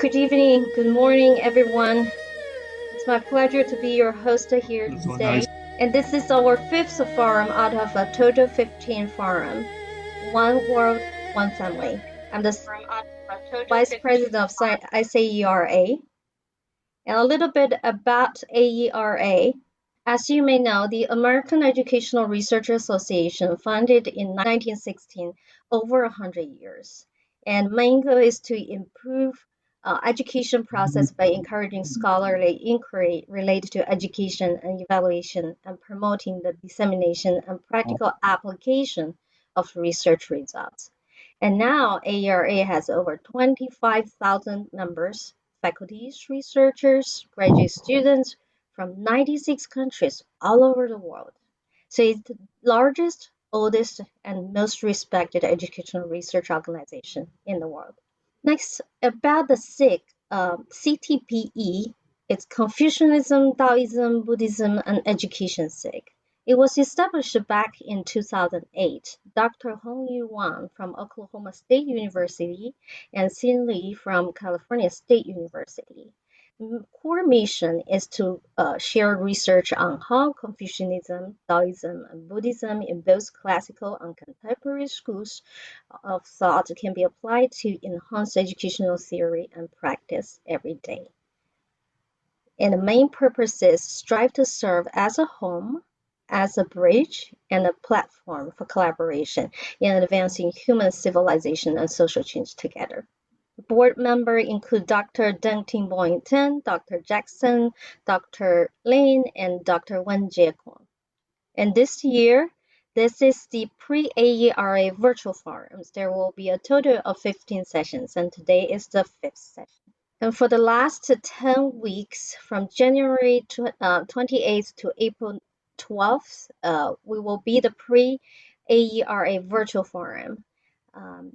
Good evening, good morning, everyone. It's my pleasure to be your host here today. And this is our fifth forum out of a total 15 forum. One world, one family. I'm the Vice President of ICERA. And a little bit about AERA. As you may know, the American Educational Research Association, founded in 1916, over 100 years. And main goal is to improve education process by encouraging scholarly inquiry related to education and evaluation and promoting the dissemination and practical application of research results. And now AERA has over 25,000 members, faculties, researchers, graduate students from 96 countries all over the world. So it's the largest, oldest, and most respected educational research organization in the world. Next, about the CTBE, CTBE, it's Confucianism, Taoism, Buddhism, and Education SIG. It was established back in 2008. Dr. Hongyu Wang from Oklahoma State University and Xin Li from California State University. Core mission is to share research on how Confucianism, Taoism, and Buddhism in both classical and contemporary schools of thought can be applied to enhance educational theory and practice every day. And the main purpose is strive to serve as a home, as a bridge, and a platform for collaboration in advancing human civilization and social change together. Board members include Dr. Dengting Boyanton, Dr. Jackson, Dr. Lin, and Dr. Wen Jiekwang. And this year, this is the pre-AERA virtual forums. There will be a total of 15 sessions, and today is the 5th session. And for the last 10 weeks, from January 28th to April 12th, we will be the pre-AERA virtual forum.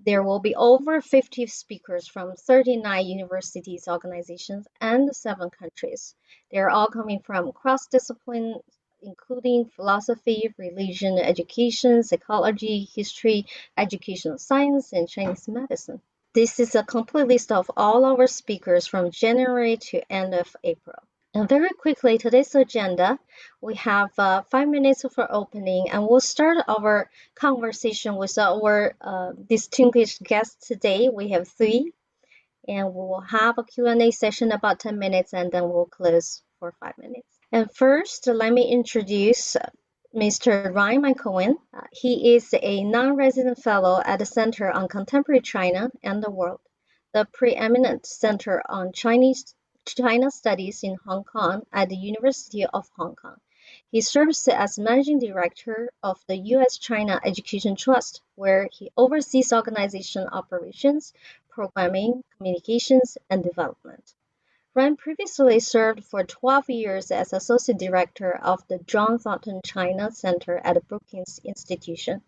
There will be over 50 speakers from 39 universities, organizations, and 7 countries. They're all coming from cross-discipline, including philosophy, religion, education, psychology, history, educational science, and Chinese medicine. This is a complete list of all our speakers from January to end of April. And very quickly, today's agenda, we have 5 minutes for opening, and we'll start our conversation with our distinguished guests today. We have 3, and we will have a Q&A session about 10 minutes, and then we'll close for 5 minutes. And first, let me introduce Mr. Ryan McElveen. He is a non-resident fellow at the Center on Contemporary China and the World, the preeminent center on China Studies in Hong Kong at the University of Hong Kong. He serves as managing director of the U.S.-China Education Trust, where he oversees organization operations, programming, communications, and development. Ryan previously served for 12 years as associate director of the John Thornton China Center at the Brookings Institution,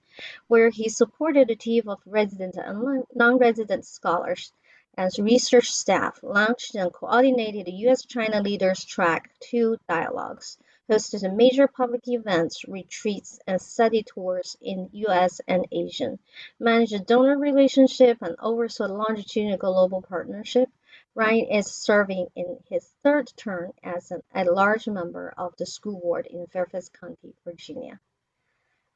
where he supported a team of resident and non-resident scholars as research staff, launched and coordinated the U.S.-China Leaders Track 2 dialogues, hosted major public events, retreats, and study tours in U.S. and Asia, managed donor relationship, and oversaw longitudinal global partnership. Ryan is serving in his 3rd term as an at-large member of the school board in Fairfax County, Virginia.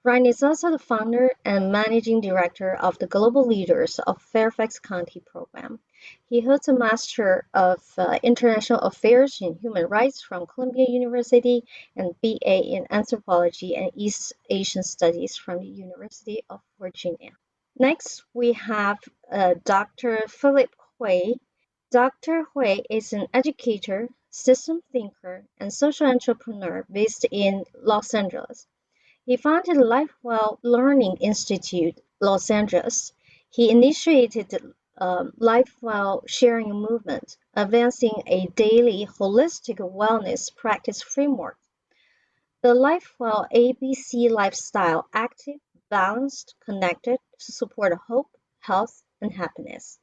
Ryan is also the founder and managing director of the Global Leaders of Fairfax County program. He holds a Master of International Affairs in Human Rights from Columbia University and BA in Anthropology and East Asian Studies from the University of Virginia. Next, we have Dr. Phillip Hui. Dr. Hui is an educator, system thinker, and social entrepreneur based in Los Angeles. He founded Lifewell Learning Institute, Los Angeles. He initiated the Lifewell sharing movement, advancing a daily holistic wellness practice framework. The Lifewell ABC lifestyle, active, balanced, connected, to support hope, health, and happiness.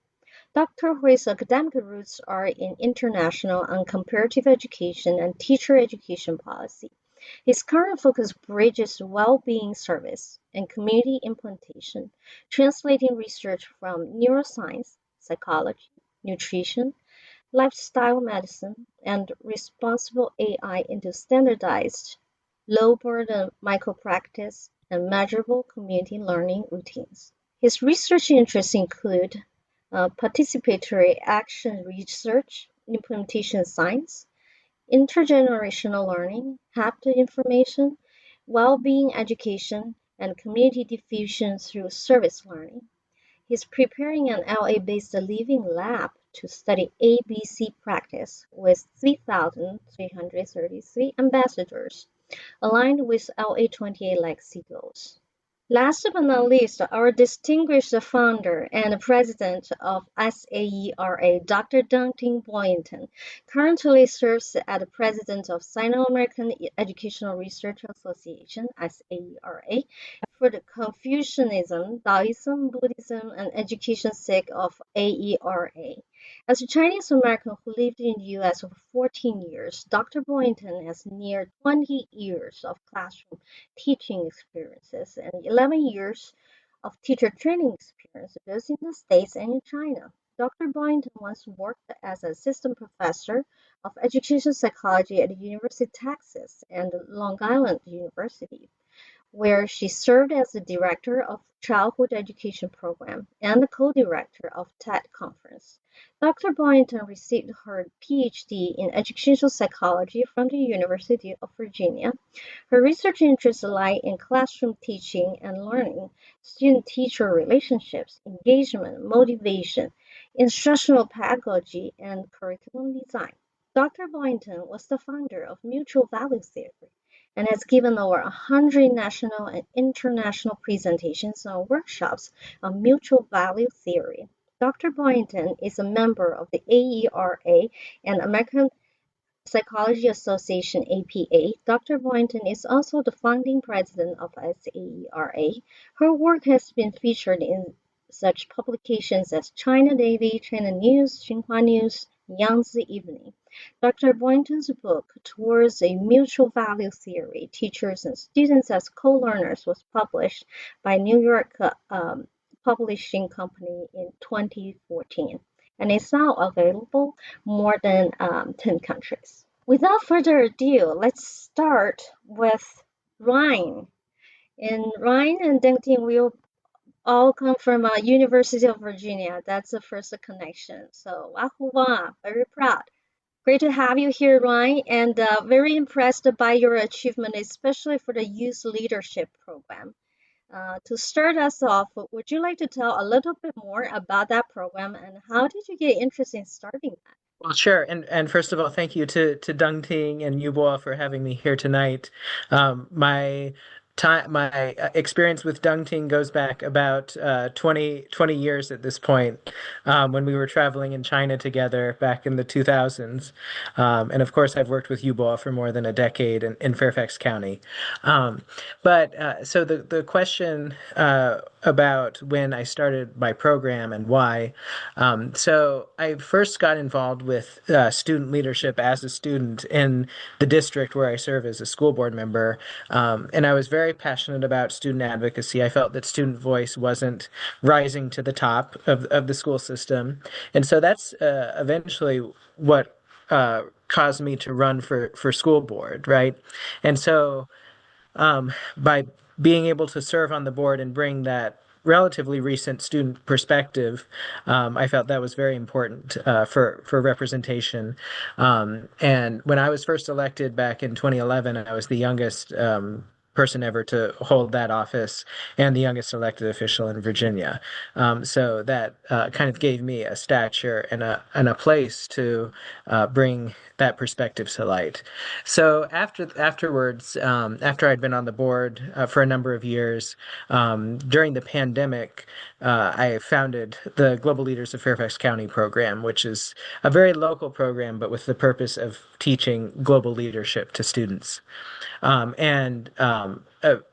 Dr. Hui's academic roots are in international and comparative education and teacher education policy. His current focus bridges well-being service and community implementation, translating research from neuroscience, psychology, nutrition, lifestyle medicine, and responsible AI into standardized, low-burden micro-practice and measurable community learning routines. His research interests include participatory action research, implementation science, intergenerational learning, haptic information, well-being education, and community diffusion through service learning. He's preparing an LA-based living lab to study ABC practice with 3,333 ambassadors, aligned with LA28 legacy goals. Last but not least, our distinguished founder and president of SAERA, Dr. Dengting Boyanton, currently serves as the president of Sino-American Educational Research Association, SAERA, for the Confucianism, Taoism, Buddhism, and education sake of AERA. As a Chinese American who lived in the US for 14 years, Dr. Boynton has near 20 years of classroom teaching experiences and 11 years of teacher training experience both in the States and in China. Dr. Boynton once worked as an assistant professor of education psychology at the University of Texas and Long Island University, where she served as the director of childhood education program and the co-director of TED Conference. Dr. Boynton received her PhD in educational psychology from the University of Virginia. Her research interests lie in classroom teaching and learning, student-teacher relationships, engagement, motivation, instructional pedagogy, and curriculum design. Dr. Boynton was the founder of mutual value theory and has given over 100 national and international presentations and workshops on mutual value theory. Dr. Boynton is a member of the AERA and American Psychology Association APA. Dr. Boynton is also the founding president of SAERA. Her work has been featured in such publications as China Daily, China News, Xinhua News, Yangtze Evening. Dr. Boynton's book, Towards a Mutual Value Theory, Teachers and Students as Co-Learners, was published by New York Publishing Company in 2014 and is now available more than 10 countries. Without further ado, let's start with Ryan. And Ryan and Dengting will all come from University of Virginia. That's the first connection. So wahoo wah, very proud. Great to have you here, Ryan, and very impressed by your achievement, especially for the youth leadership program. To start us off, would you like to tell a little bit more about that program and how did you get interested in starting that? Well, sure. And first of all, thank you to Dengting and Yubo for having me here tonight. My experience with Dengting goes back about 20 years at this point, when we were traveling in China together back in the 2000s. And of course, I've worked with Yubo for more than a decade in Fairfax County. So the question about when I started my program and why. So I first got involved with student leadership as a student in the district where I serve as a school board member. And I was very passionate about student advocacy. I felt that student voice wasn't rising to the top of the school system. And so that's eventually what caused me to run for school board, right? And so by being able to serve on the board and bring that relatively recent student perspective, I felt that was very important for representation. And when I was first elected back in 2011, I was the youngest person ever to hold that office and the youngest elected official in Virginia. So that kind of gave me a stature and a place to bring that perspective to light. So afterwards, after I'd been on the board for a number of years, during the pandemic, I founded the Global Leaders of Fairfax County program, which is a very local program, but with the purpose of teaching global leadership to students.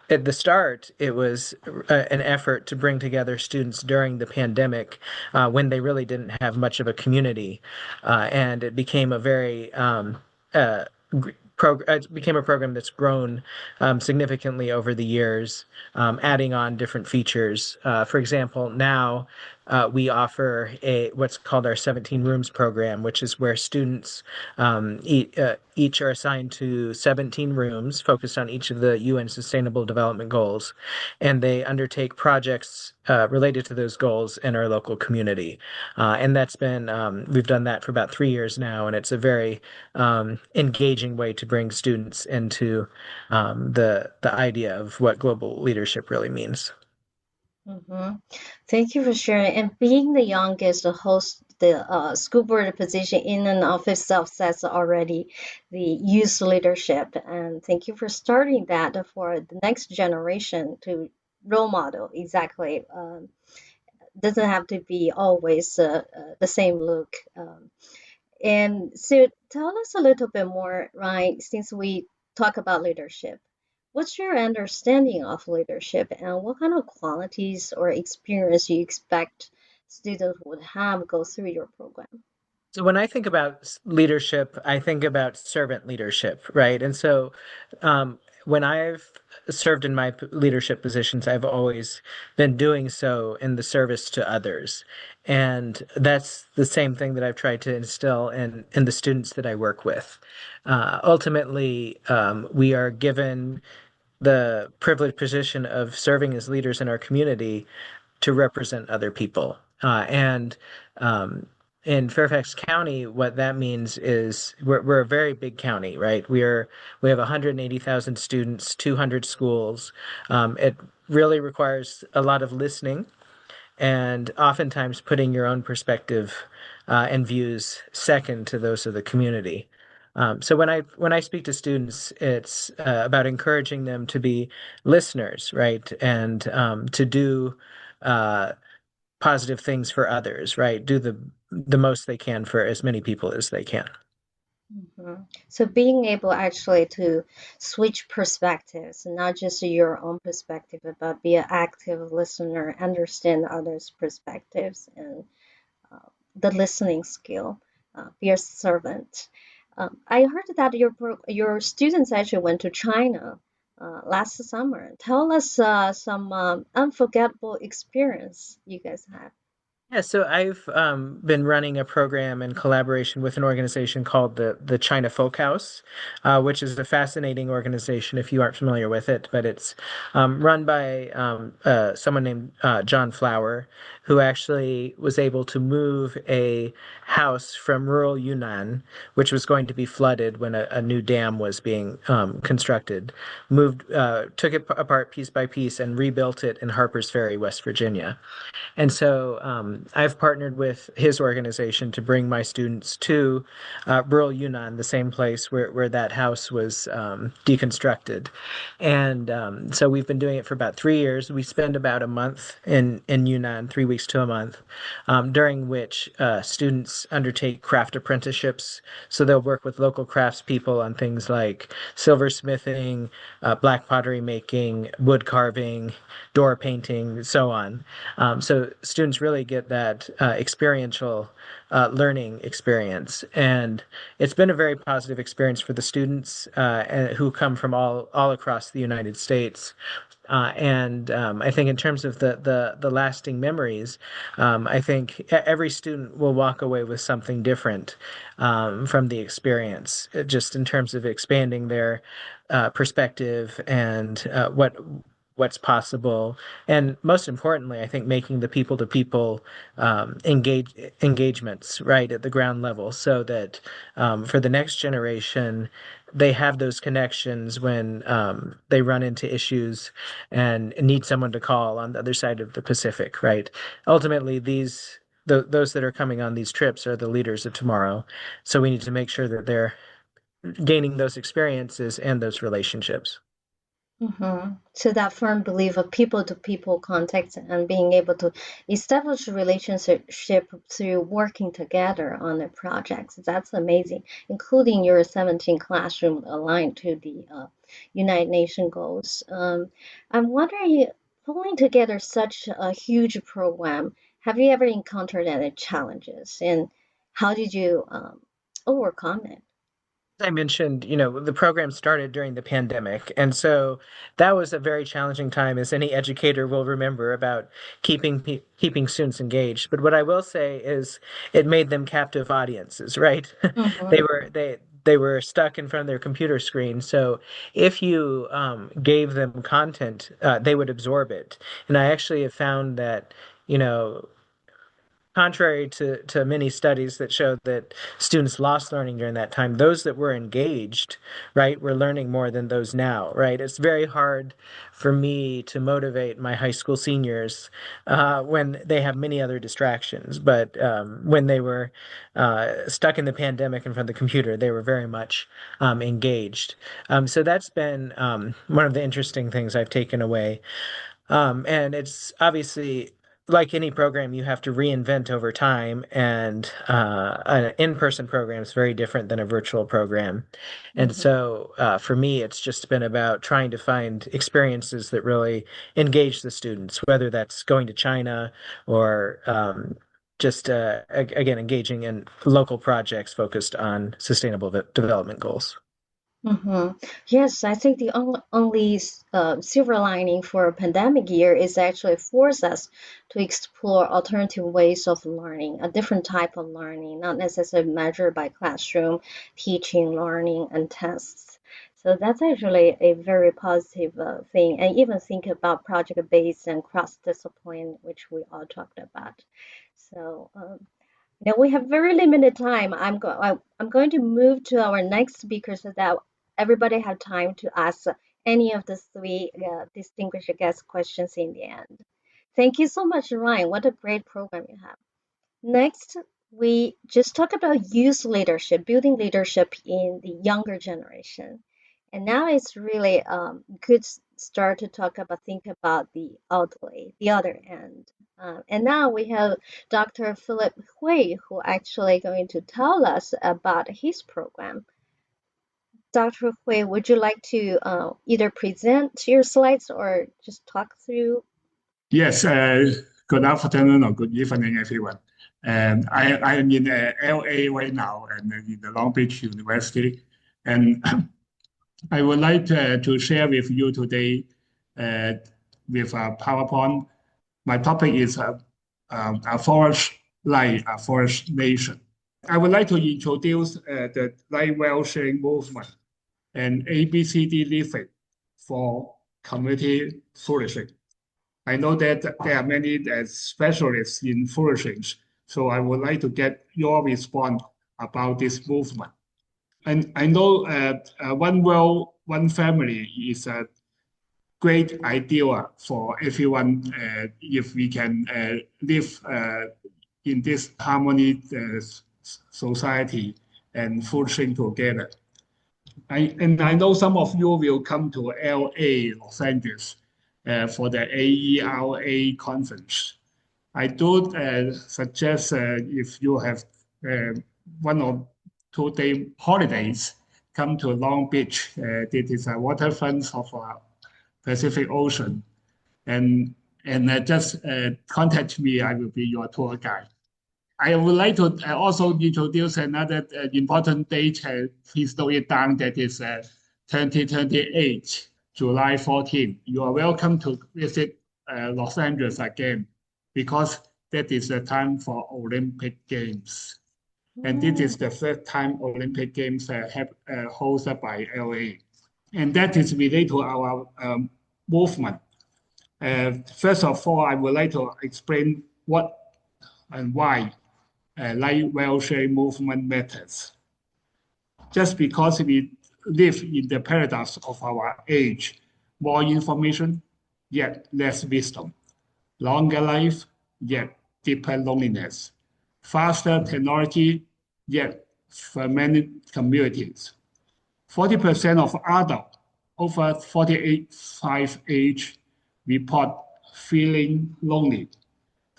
At the start, it was an effort to bring together students during the pandemic when they really didn't have much of a community. And it became a very it became a program that's grown significantly over the years, adding on different features. For example, now we offer a what's called our 17 rooms program, which is where students each are assigned to 17 rooms focused on each of the UN Sustainable Development Goals, and they undertake projects related to those goals in our local community. And that's been we've done that for about 3 years now, and it's a very engaging way to bring students into the idea of what global leadership really means. Hmm. Thank you for sharing. And being the youngest to host the school board position in and of itself says already the youth leadership. And thank you for starting that for the next generation to role model. Exactly. Doesn't have to be always the same look. And so tell us a little bit more, right? Since we talk about leadership, what's your understanding of leadership and what kind of qualities or experience you expect students would have go through your program? So when I think about leadership, I think about servant leadership, right? And so when I've served in my leadership positions, I've always been doing so in the service to others. And that's the same thing that I've tried to instill in the students that I work with. Ultimately, we are given the privileged position of serving as leaders in our community to represent other people. And in Fairfax County, what that means is we're a very big county, right? We have 180,000 students, 200 schools. It really requires a lot of listening and oftentimes putting your own perspective and views second to those of the community. So when I speak to students, it's about encouraging them to be listeners, right, and to do uh, positive things for others, right? Do the most they can for as many people as they can. Mhm. So being able actually to switch perspectives, not just your own perspective, but be an active listener, understand others' perspectives, and the listening skill, be a servant. I heard that your students actually went to China last summer. Tell us some unforgettable experience you guys had. Yeah, so I've been running a program in collaboration with an organization called the China Folk House, which is a fascinating organization if you aren't familiar with it. But it's run by someone named John Flower, who actually was able to move a house from rural Yunnan, which was going to be flooded when a new dam was being constructed, took it apart piece by piece and rebuilt it in Harpers Ferry, West Virginia. And so I've partnered with his organization to bring my students to rural Yunnan, the same place where that house was deconstructed. And so we've been doing it for about 3 years. We spend about a month in Yunnan, 3 weeks to a month, during which students undertake craft apprenticeships. So they'll work with local craftspeople on things like silversmithing, black pottery making, wood carving, door painting, so on. So students really get that experiential learning experience, and it's been a very positive experience for the students who come from all across the United States. And I think in terms of the lasting memories, I think every student will walk away with something different from the experience, just in terms of expanding their perspective and what's possible, and most importantly, I think making the people to people engagements right at the ground level, so that for the next generation, they have those connections when they run into issues and need someone to call on the other side of the Pacific, right? Ultimately, those that are coming on these trips are the leaders of tomorrow. So we need to make sure that they're gaining those experiences and those relationships. So that firm belief of people-to-people contact and being able to establish a relationship through working together on the projects, that's amazing, including your 17 classroom aligned to the United Nations goals. I'm wondering, pulling together such a huge program, have you ever encountered any challenges and how did you overcome it? I mentioned, the program started during the pandemic, and so that was a very challenging time, as any educator will remember, about keeping students engaged. But what I will say is, it made them captive audiences, right? Mm-hmm. They were stuck in front of their computer screen. So if you gave them content, they would absorb it. And I actually have found that, you know, contrary to many studies that showed that students lost learning during that time, those that were engaged, right, were learning more than those now, right? It's very hard for me to motivate my high school seniors when they have many other distractions. But when they were stuck in the pandemic in front of the computer, they were very much engaged. So that's been one of the interesting things I've taken away. And it's obviously like any program, you have to reinvent over time, and an in-person program is very different than a virtual program. And Mm-hmm. so for me, it's just been about trying to find experiences that really engage the students, whether that's going to China or just, again, engaging in local projects focused on sustainable development goals. Mm-hmm. Yes, I think the only silver lining for a pandemic year is actually force us to explore alternative ways of learning, a different type of learning, not necessarily measured by classroom teaching, learning, and tests. So that's actually a very positive thing. And even think about project-based and cross-discipline, which we all talked about. So now we have very limited time. I'm going to move to our next speaker so that everybody have time to ask any of the three distinguished guest questions in the end. Thank you so much, Ryan. What a great program you have. Next, we just talk about youth leadership, building leadership in the younger generation. And now it's really good start to think about the elderly, the other end. And now we have Dr. Phillip Hui, who actually going to tell us about his program. Dr. Hui, would you like to either present your slides or just talk through? Yes, good afternoon or good evening, everyone. I am in LA right now and in the Long Beach University. And I would like to share with you today with a PowerPoint. My topic is a forest life, a forest nation. I would like to introduce the Lifewell sharing movement and ABCD living for community flourishing. I know that there are many specialists in flourishing, so I would like to get your response about this movement. And I know one world, one family is a great idea for everyone if we can live in this harmony society and flourishing together. I know some of you will come to LA, Los Angeles, for the AERA conference. I do suggest if you have 1 or 2 day holidays, come to Long Beach. This is a waterfront of Pacific Ocean, and just contact me. I will be your tour guide. I would like to also introduce another important date. Please note it down. That is 2028, July 14. You are welcome to visit Los Angeles again, because that is the time for Olympic Games. And this is the first time Olympic Games have hosted by LA. And that is related to our movement. First of all, I would like to explain what and why Lifewell sharing movement matters. Just because we live in the paradox of our age, more information, yet less wisdom. Longer life, yet deeper loneliness. Faster technology, yet fragmented communities. 40% of adults over 48 age report feeling lonely.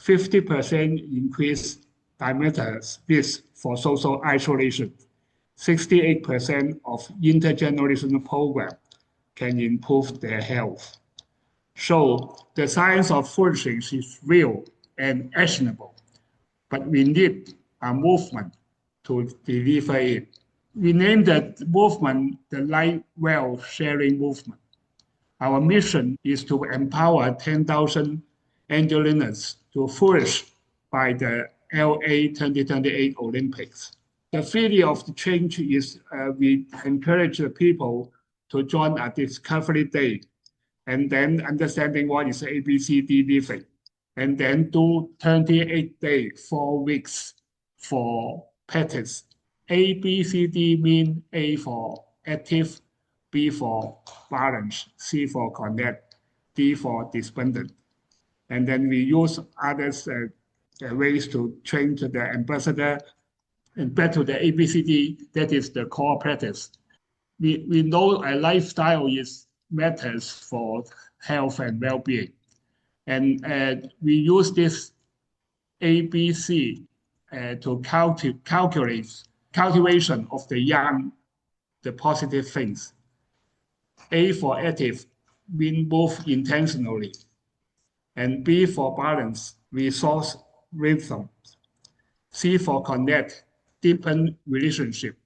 50% increase diameters risk for social isolation. 68% of intergenerational program can improve their health. So the science of flourishing is real and actionable, but we need a movement to deliver it. We named the movement the Lifewell sharing movement. Our mission is to empower 10,000 Angelinos to flourish by the LA 2028 Olympics. The theory of the change is we encourage the people to join a discovery day and then understanding what is ABCD living, and then do 28 days, 4 weeks for practice. ABCD mean A for active, B for balance, C for connect, D for disburdened. And then we use others ways to train to the ambassador and back to the ABCD, that is the core practice. We know a lifestyle is matters for health and well-being. And we use this ABC to calculate cultivation of the young, the positive things. A for active, mean move intentionally. And B for balance, resource rhythm. C for connect, deepen relationship.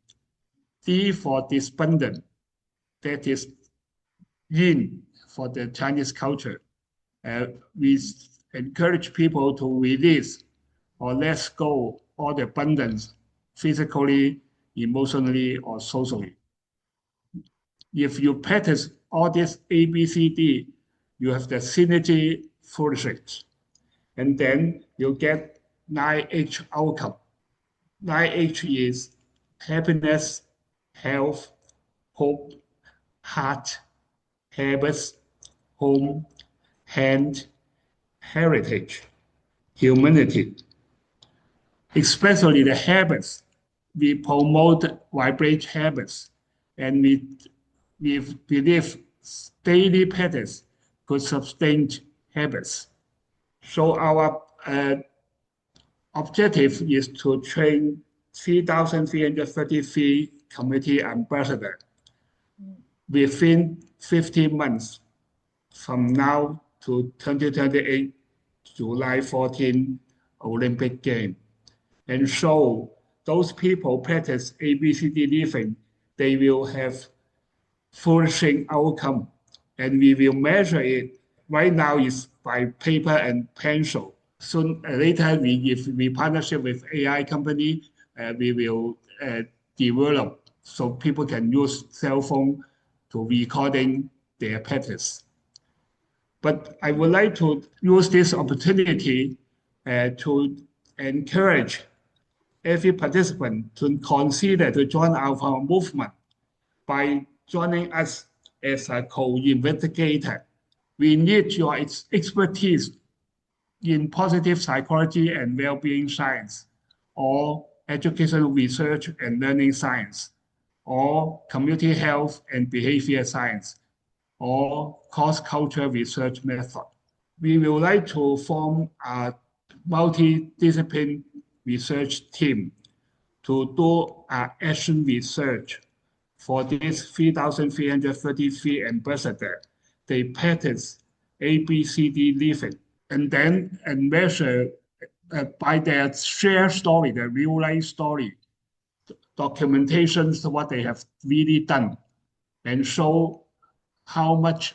D for disburdened, that is yin for the Chinese culture. We encourage people to release or let go all the abundance, physically, emotionally, or socially. If you practice all this ABCD, you have the synergy flourishing. And then you get 9H outcome. 9H is happiness, health, hope, heart, habits, home, hand, heritage, humanity. Especially the habits. We promote vibrant habits, and we believe daily practice could sustain habits. So our objective is to train 3,333 community ambassadors within 15 months from now to 2028 July 14 Olympic Game. And so those people practice ABCD living, they will have flourishing outcome, and we will measure it. Right now is by paper and pencil. Soon later, if we partnership with AI company, we will develop so people can use cell phone to recording their practice. But I would like to use this opportunity to encourage every participant to consider to join our movement by joining us as a co-investigator. We need your expertise in positive psychology and well-being science, or educational research and learning science, or community health and behavior science, or cross-cultural research method. We would like to form a multidisciplinary research team to do action research for these 3,333 ambassadors. They practice ABCD living, and then measure by their shared story, their real life story, documentations of what they have really done, and show how much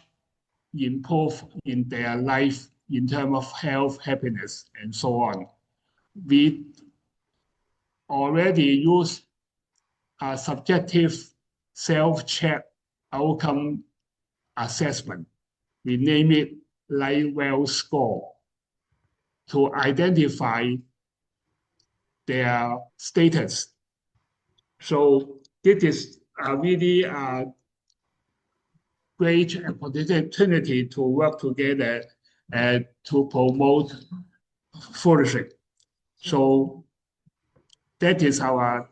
improve in their life in terms of health, happiness, and so on. We already use a subjective self-check outcome assessment. We name it Lifewell score to identify their status. So this is a really great opportunity to work together to promote flourishing. So that is our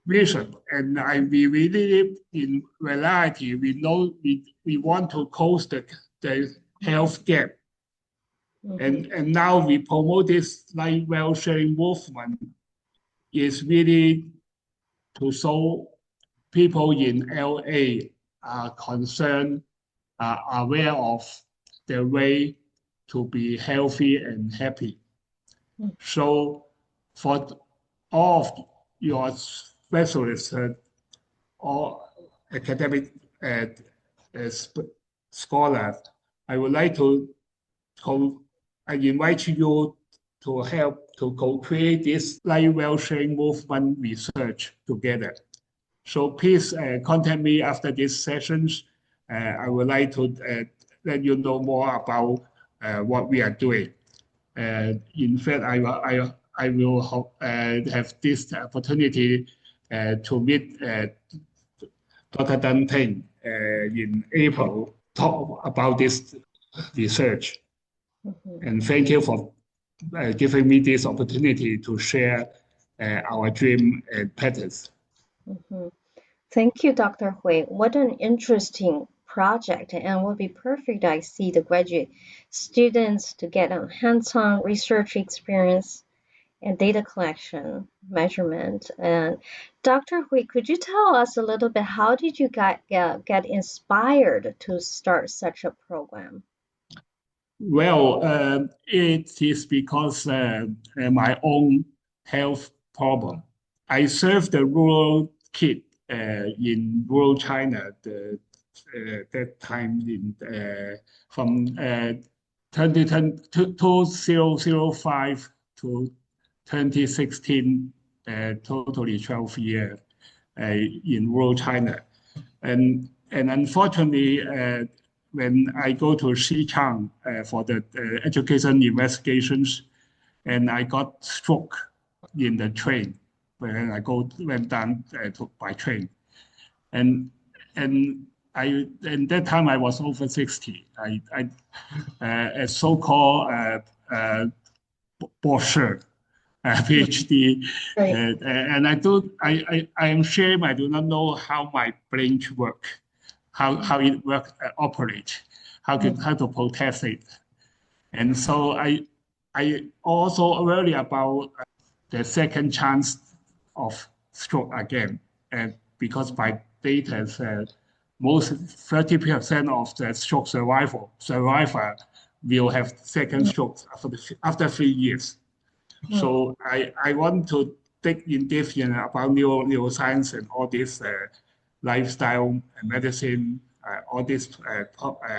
vision, and we really live in reality. We know we want to close the health gap. Mm-hmm. And now we promote this Lifewell sharing movement is really to show people in LA are concerned, are aware of the way to be healthy and happy. Mm-hmm. So for all of your specialists or academic scholars, I would like to I invite you to help to co-create this Lifewell sharing movement research together. So please contact me after these sessions. I would like to let you know more about what we are doing. In fact, I will have this opportunity to meet Dr. Dengting in April, talk about this research. And thank you for giving me this opportunity to share our dream and patterns. Thank you, Dr. Hui. What an interesting project, and will be perfect. I see the graduate students to get a hands-on research experience and data collection, measurement. And Dr. Hui, could you tell us a little bit, how did you get inspired to start such a program? Well, it is because my own health problem. I served the rural kid in rural China that time from 2005 to 2016, totally 12 years in rural China. And unfortunately, when I go to Xichang for the education investigations, and I got stroke in the train when I went down by train, and that time I was over 60. A so-called Borsche, PhD, Right. and I am ashamed I do not know how my brain work, how it work operate, how to protest it, and so I also worry about the second chance of stroke again, and because my data said most 30% of the stroke survivor will have second stroke after 3 years. So I want to dig in depth about neuroscience and all this lifestyle and medicine, all this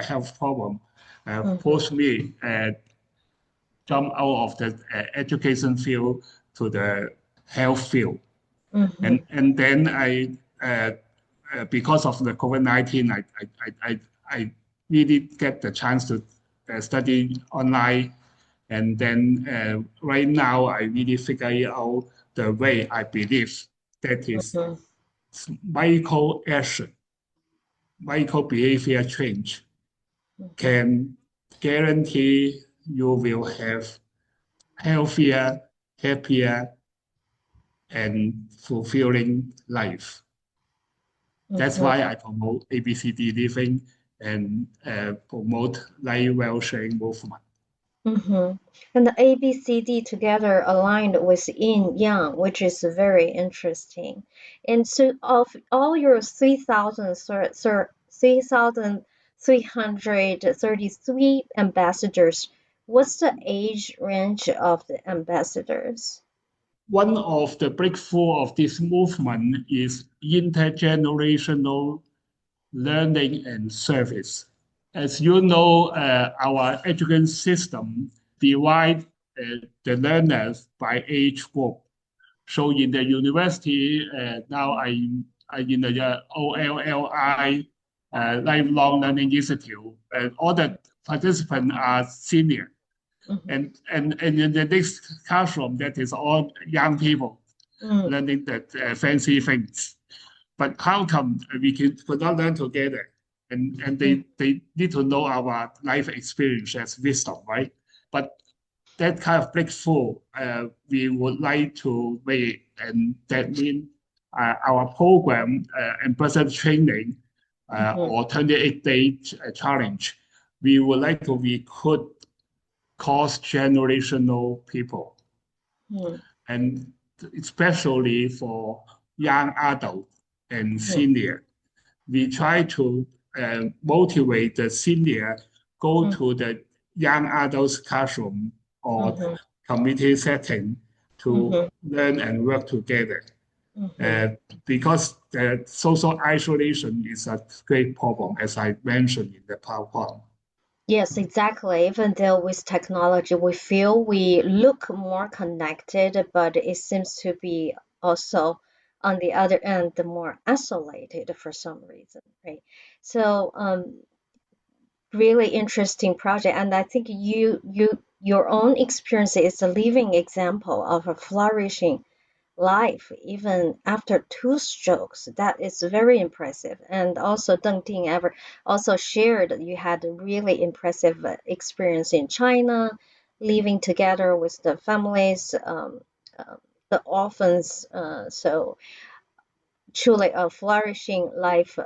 health problem, forced me jump out of the education field to the health field. And then because of the COVID-19, I really get the chance to study online. And then right now, I really figure out the way I believe that is micro action, micro behavior change can guarantee you will have healthier, happier, and fulfilling life. That's why I promote ABCD living and promote Lifewell sharing movement. And the ABCD together aligned with yin yang, which is very interesting. And so, of all your 3,333 ambassadors, what's the age range of the ambassadors? One of the breakthrough of this movement is intergenerational learning and service. As you know, our education system divide the learners by age group. So in the university, now I'm in the OLLI, Lifelong Learning Institute, and all the participants are senior. And in the next classroom, that is all young people learning the fancy things. But how come we could not learn together? And they need to know our life experience as wisdom, right? But that kind of breakthrough we would like to make, and that means our program ambassador training or 28-day challenge, we would like to recruit cross-generational people, and especially for young adult and senior. We try to motivate the senior go to the young adults classroom or community setting to learn and work together. because social isolation is a great problem, as I mentioned in the PowerPoint. Yes, exactly. Even though with technology, we feel we look more connected, but it seems to be also on the other end, more isolated for some reason, right? So, really interesting project, and I think your own experience is a living example of a flourishing life even after 2 strokes. That is very impressive. And also Dengting ever also shared you had a really impressive experience in China, living together with the families, uh, the orphans. So truly a flourishing life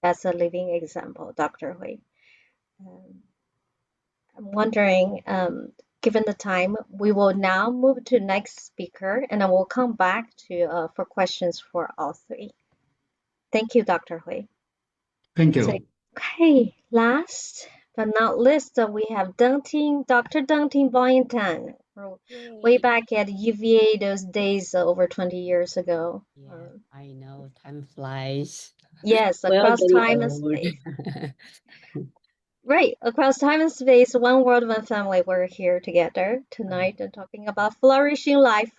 as a living example, Dr. Hui. Um, I'm wondering, given the time, we will now move to next speaker, and I will come back to for questions for all three. Thank you, Dr. Hui. Thank So, you. okay, last but not least, we have Dengting, Dr. Dengting Boyanton, way Yay. back at UVA those days over 20 years ago. Yeah, I know. Time flies. Yes, Well, across getting time and old. space. Right, across time and space, one world, one family. We're here together tonight and talking about flourishing life.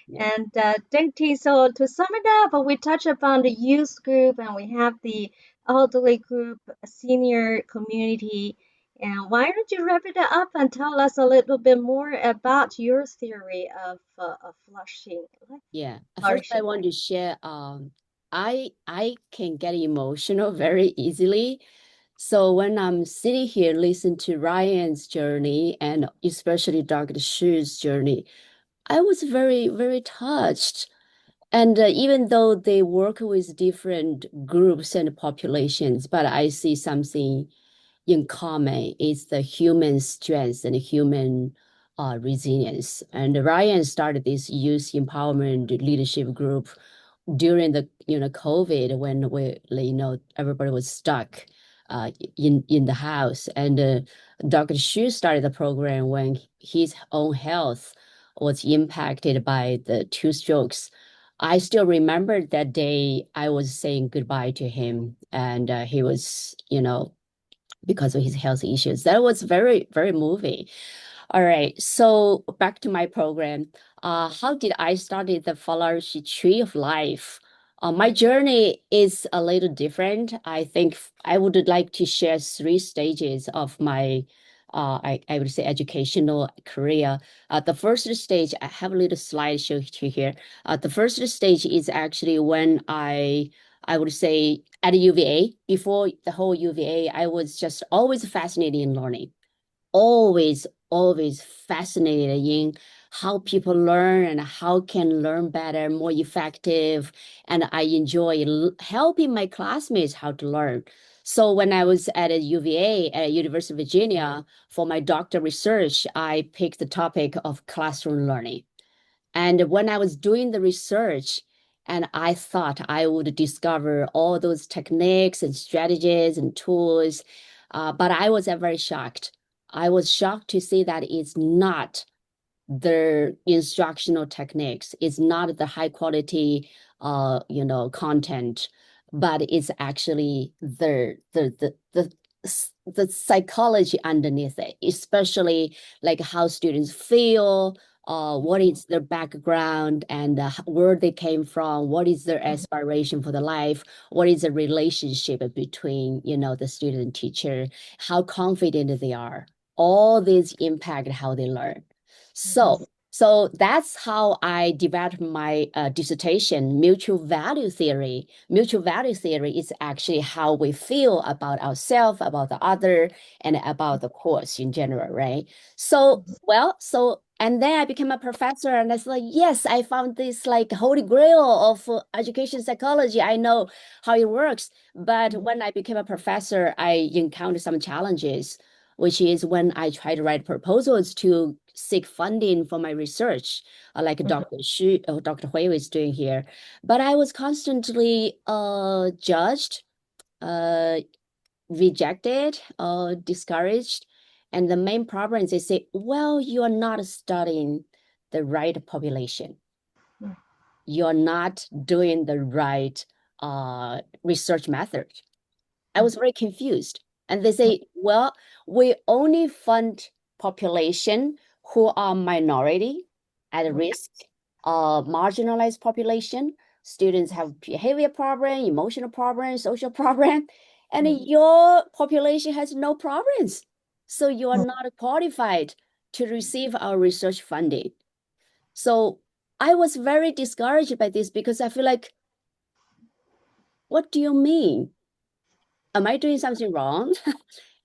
Yeah. And Dengti, so to sum it up, we touch upon the youth group and we have the elderly group, senior community. And why don't you wrap it up and tell us a little bit more about your theory of flourishing? Yeah. First, I Flourishing want life. to share. I can get emotional very easily. So when I'm sitting here, listen to Ryan's journey and especially Dr. Shu's journey, I was very, very touched. And even though they work with different groups and populations, but I see something in common. It's the human strength and human resilience. And Ryan started this youth empowerment leadership group during the COVID when everybody was stuck in the house, and Dr. Xu started the program when his own health was impacted by the 2 strokes. I still remember that day. I was saying goodbye to him, and he was because of his health issues. That was very, very moving. All right, so back to my program. How did I start the Flourish Tree of Life? My journey is a little different. I think I would like to share 3 stages of my, I would say, educational career. The first stage, I have a little slideshow here. The first stage is actually when I would say at UVA, before the whole UVA, I was just always fascinated in learning, always fascinated in how people learn and how can learn better, more effective. And I enjoy helping my classmates how to learn. So when I was at a UVA at University of Virginia for my doctoral research, I picked the topic of classroom learning. And when I was doing the research, and I thought I would discover all those techniques and strategies and tools, but I was very shocked. I was shocked to see that it's not the instructional techniques. It's not the high quality, content, but it's actually the psychology underneath it, especially like how students feel, what is their background and where they came from, what is their aspiration for the life, what is the relationship between, the student and teacher, how confident they are. All these impact how they learn. So that's how I developed my dissertation, mutual value theory. Mutual value theory is actually how we feel about ourselves, about the other, and about the course in general, right? And then I became a professor, and I was like, yes, I found this like holy grail of education psychology. I know how it works. But when I became a professor, I encountered some challenges, which is when I try to write proposals to seek funding for my research, like Dr. Xu, Dr. Hui is doing here. But I was constantly judged, rejected, discouraged. And the main problem is they say, well, you are not studying the right population. you're not doing the right research method. I was very confused. And they say, well, we only fund population who are minority at risk, marginalized population. Students have behavior problem, emotional problem, social problem, and your population has no problems. So you are not qualified to receive our research funding. So I was very discouraged by this because I feel like, what do you mean? Am I doing something wrong?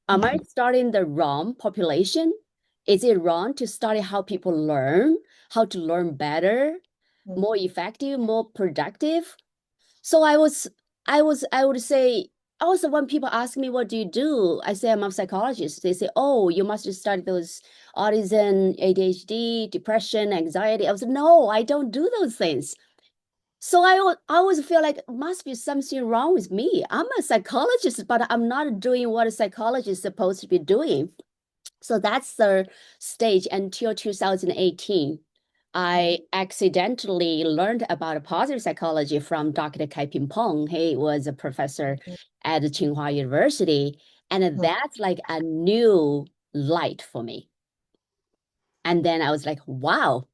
Am I studying the wrong population? Is it wrong to study how people learn, how to learn better, more effective, more productive? So I would say, also when people ask me, what do you do? I say, I'm a psychologist. They say, oh, you must study those autism, ADHD, depression, anxiety. I was like, no, I don't do those things. So I always feel like must be something wrong with me. I'm a psychologist, but I'm not doing what a psychologist is supposed to be doing. So that's the stage until 2018. I accidentally learned about positive psychology from Dr. Kai-Ping Peng. He was a professor at Tsinghua University. And that's like a new light for me. And then I was like, wow,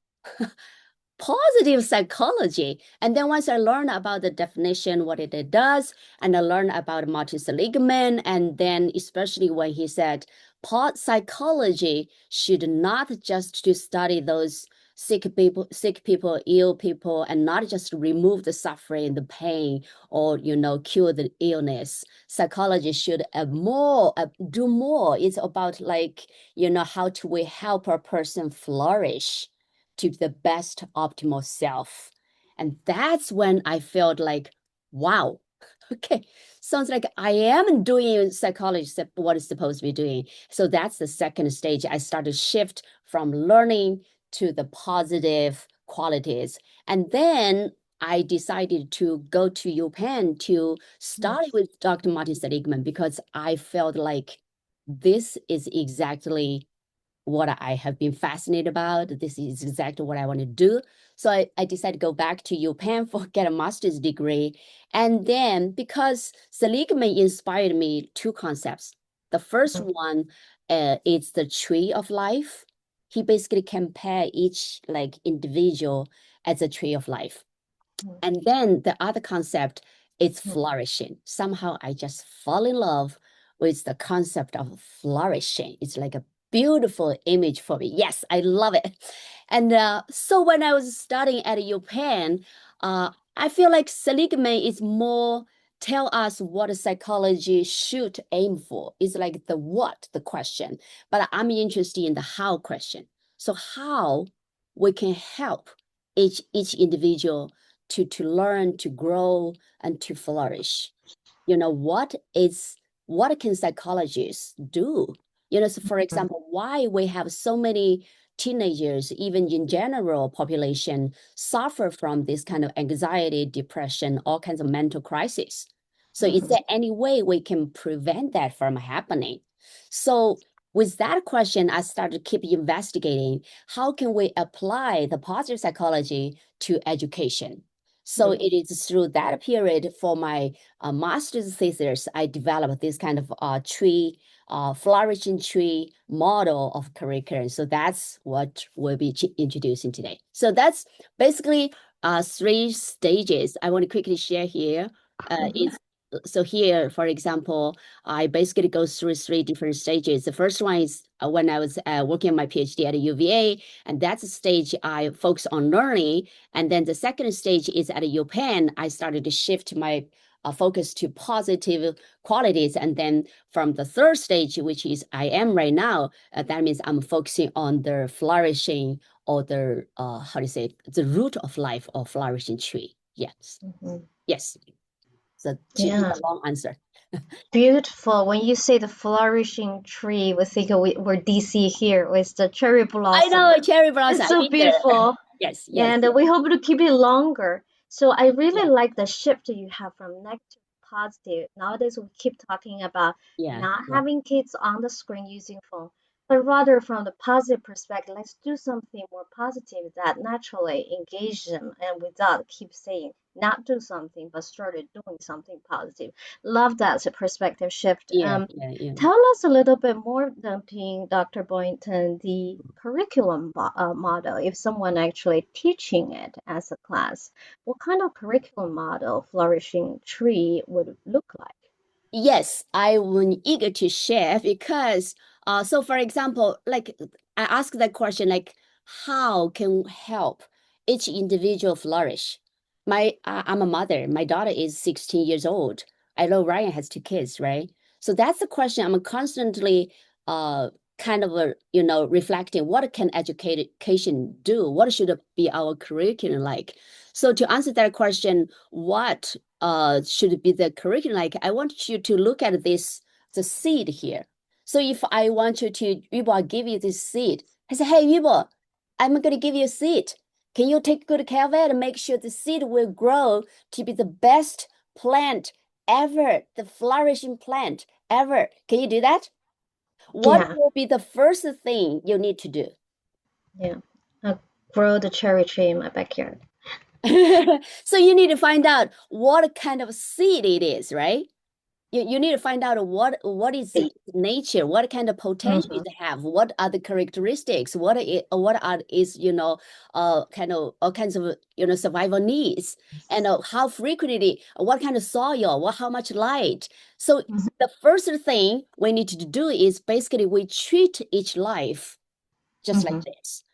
positive psychology. And then once I learned about the definition, what it does, and I learned about multi-seligman, and then especially when he said, psychology should not just to study those sick people, ill people, and not just remove the suffering, the pain, or cure the illness. Psychology should do more. It's about how do we help a person flourish to the best optimal self. And that's when I felt like, wow, okay, sounds like I am doing psychology, what it's supposed to be doing. So that's the second stage. I started to shift from learning to the positive qualities. And then I decided to go to UPenn to study with Dr. Martin Seligman because I felt like this is exactly what I have been fascinated about. This is exactly what I want to do. So I decided to go back to UPenn for get a master's degree. And then because Seligman inspired me two concepts. The first one is the tree of life. He basically compare each individual as a tree of life. And then the other concept is flourishing. Somehow I just fall in love with the concept of flourishing. It's like a beautiful image for me. Yes, I love it. And so when I was studying at UPenn, I feel like Seligman is more tell us what psychology should aim for. It's like the what, the question, but I'm interested in the how question. So how we can help each individual to learn, to grow, and to flourish. What can psychologists do? So for example, why we have so many teenagers, even in general population, suffer from this kind of anxiety, depression, all kinds of mental crisis. So is there any way we can prevent that from happening? So with that question, I started to keep investigating how can we apply the positive psychology to education. So it is through that period for my master's thesis, I developed this kind of flourishing tree model of curriculum. So that's what we'll be introducing today. So that's basically 3 stages I want to quickly share here. So here, for example, I basically go through 3 different stages. The first one is when I was working on my PhD at UVA, and that's a stage I focus on learning. And then the second stage is at UPenn, I started to shift my focus to positive qualities. And then from the third stage, which is I am right now, that means I'm focusing on the flourishing or the, the root of life or flourishing tree. Yes. Yes. So Yeah. a long answer. Beautiful. When you say the flourishing tree, we think we're DC here with the cherry blossom. I know, cherry blossom. It's so beautiful. Yes. And we hope to keep it longer. So I really like the shift you have from negative to positive. Nowadays, we keep talking about not having kids on the screen using phone. But rather from the positive perspective, let's do something more positive that naturally engage them and without keep saying not do something, but started doing something positive. Love that perspective shift. Yeah. Tell us a little bit more, Dr. Boynton, the curriculum model. If someone actually teaching it as a class, what kind of curriculum model Flourishing Tree would look like? Yes, I was eager to share because, so for example, like I asked that question, like how can we help each individual flourish? I'm a mother. My daughter is 16 years old. I know Ryan has 2 kids, right? So that's the question I'm constantly kind of reflecting. What can education do? What should be our curriculum like? So to answer that question, what should be the curriculum like? I want you to look at this, the seed here. So if I want you to, Yubo, I'll give you this seed. I say, hey, Yubo, I'm going to give you a seed. Can you take good care of it and make sure the seed will grow to be the best plant ever, the flourishing plant ever? Can you do that? What Yeah, will be the first thing you need to do? yeah. Grow the cherry tree in my backyard. So you need to find out what kind of seed it is, right? You need to find out what is its nature, what kind of potential it have, what are the characteristics, what are its kind of all kinds of survival needs, and how frequently, what kind of soil, how much light. So the first thing we need to do is basically we treat each life just like this.